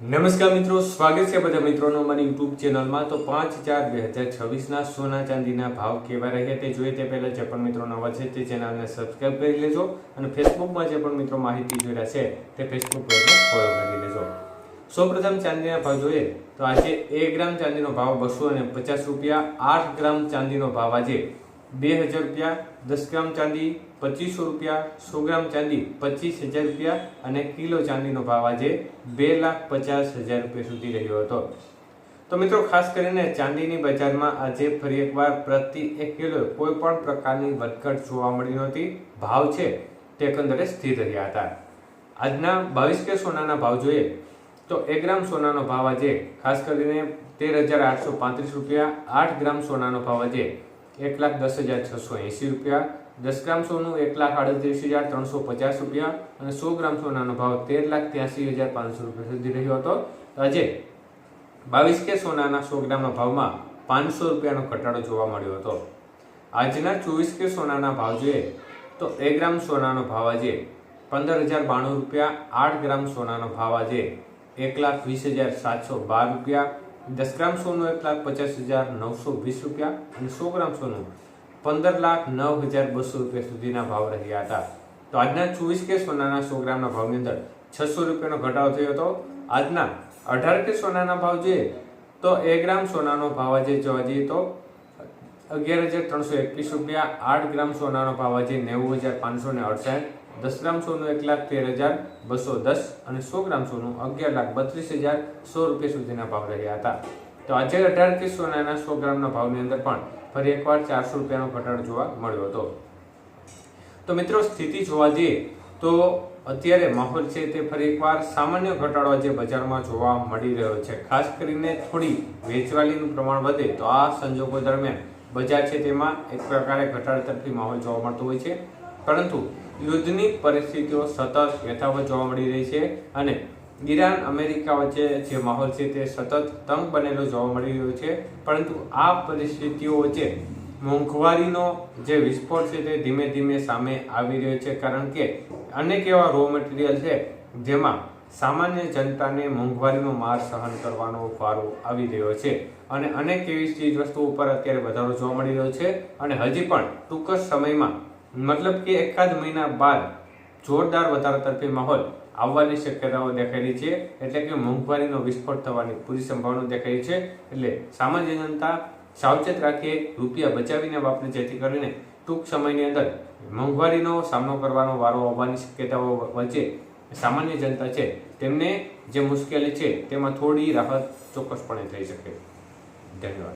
નમસ્કાર મિત્રો, સ્વાગત છે બધા મિત્રોનો મારી યુટ્યુબ ચેનલમાં। તો 5/4/2026ના સોના ચાંદીના ભાવ કેવા રહ્યા તે જોઈએ તે પહેલા જે પણ મિત્રો નવા છે તે ચેનલને સબસ્ક્રાઇબ કરી લેજો અને ફેસબુકમાં જે પણ મિત્રો માહિતી જોઈ રહ્યા છે તે ફેસબુક પેજને ફોલો કરી લેજો। સૌપ્રથમ ચાંદીના ભાવ જોઈએ તો આજે 1 ગ્રામ ચાંદીનો ભાવ 250 રૂપિયા, 8 ગ્રામ ચાંદીનો ભાવ આજે 2000 રૂપિયા, 10 ગ્રામ ચાંદી 2500 રૂપિયા, 100 ગ્રામ ચાંદી 25000 રૂપિયા અને કિલો ચાંદીનો ભાવ આજે 2,50,000 રૂપિયા સુધી રહ્યો હતો। તો મિત્રો ખાસ કરીને ચાંદીની બજારમાં આજે ફરી એકવાર પ્રતિ 1 કિલો કોઈ પણ પ્રકારની વધઘટ જોવા મળી નહોતી। ભાવ છે તે એકંદરે સ્થિર રહ્યા હતા। આજના 22 કે સોનાના ભાવ જોઈએ તો 1 ગ્રામ સોનાનો ભાવ આજે ખાસ કરીને 13,835 રૂપિયા, 8 ગ્રામ સોનાનો ભાવ આજે 1,10,680 રૂપિયા, 10 ગ્રામ સોનું 1,38,350 રૂપિયા અને 100 ગ્રામ સોનાનો ભાવ 13,83,500 રૂપિયા સુધી રહ્યો હતો। આજે 22 કે સોનાના 100 ગ્રામના ભાવમાં 500 રૂપિયાનો ઘટાડો જોવા મળ્યો હતો। આજના 24 કે સોનાના ભાવ જોઈએ તો 1 ગ્રામ સોનાનો ભાવ આજે 15,092 રૂપિયા, 8 ગ્રામ સોનાનો ભાવ આજે 1,20,712 રૂપિયા, 10 ગ્રામ સોનું 1,50,920 રૂપિયા અને 100 ગ્રામ સોનું 15,09,200 રૂપિયા સુધીના ભાવ રહ્યા હતા। તો આજના 24 કે સોનાના 100 ગ્રામના ભાવની અંદર 600 રૂપિયાનો ઘટાડો થયો હતો। આજના 18 કે સોનાના ભાવ જોઈએ તો 1 ગ્રામ સોનાનો ભાવ આજે જોવા જઈએ તો 11,321 રૂપિયા, 8 ગ્રામ સોનાનો ભાવ આજે 90,568, 10 ગ્રામ સોનું 1,13,210 અને 100 ગ્રામ સોનું 11,32,100 રૂપિયા સુધીના ભાવ રહ્યા હતા। તો આજે 18 કે સોનાના 100 ગ્રામના ભાવની અંદર પણ ફરી એકવાર 400 રૂપિયાનો ઘટાડો જોવા મળ્યો હતો। તો મિત્રો સ્થિતિ જોવા જઈએ તો અત્યારે માહોલ છે તે ફરી એકવાર સામાન્ય ઘટાડો આજે બજારમાં જોવા મળી રહ્યો છે। ખાસ કરીને થોડી વેચવાલીનું પ્રમાણ વધે તો આ સંજોગો દરમિયાન બજાર છે તેમાં એક પ્રકારે ઘટાડા તરફી માહોલ જોવા મળતો હોય છે, પરંતુ યુદ્ધની પરિસ્થિતિઓ સતત યથાવત જોવા મળી રહી છે અને ઈરાન અમેરિકા વચ્ચે જે માહોલ છે તે સતત તંગ બનેલો જોવા મળી રહ્યો છે। પરંતુ આ પરિસ્થિતિઓ વચ્ચે મોંઘવારીનો જે વિસ્ફોટ છે તે ધીમે ધીમે સામે આવી રહ્યો છે, કારણ કે અનેક એવા રો મટીરિયલ છે જેમાં સામાન્ય જનતાને મોંઘવારીનો માર સહન કરવાનો વારો આવી રહ્યો છે અને અનેક એવી ચીજ વસ્તુઓ ઉપર અત્યારે વધારો જોવા મળી રહ્યો છે અને હજી પણ ટૂંક જ સમયમાં મતલબ કે એકાદ મહિના બાદ જોરદાર વધારા તરફી માહોલ આવવાની શક્યતાઓ દેખાઈ રહી છે, એટલે કે મોંઘવારીનો વિસ્ફોટ થવાની પૂરી સંભાવના દેખાઈ રહી છે। એટલે સામાન્ય જનતા સાવચેત રાખીએ, રૂપિયા બચાવીને વાપરે, જેથી કરીને ટૂંક સમયની અંદર મોંઘવારીનો સામનો કરવાનો વારો આવવાની શક્યતાઓ વચ્ચે સામાન્ય જનતા છે તેમને જે મુશ્કેલી છે તેમાં થોડી રાહત ચોક્કસપણે થઈ શકે। ધન્યવાદ।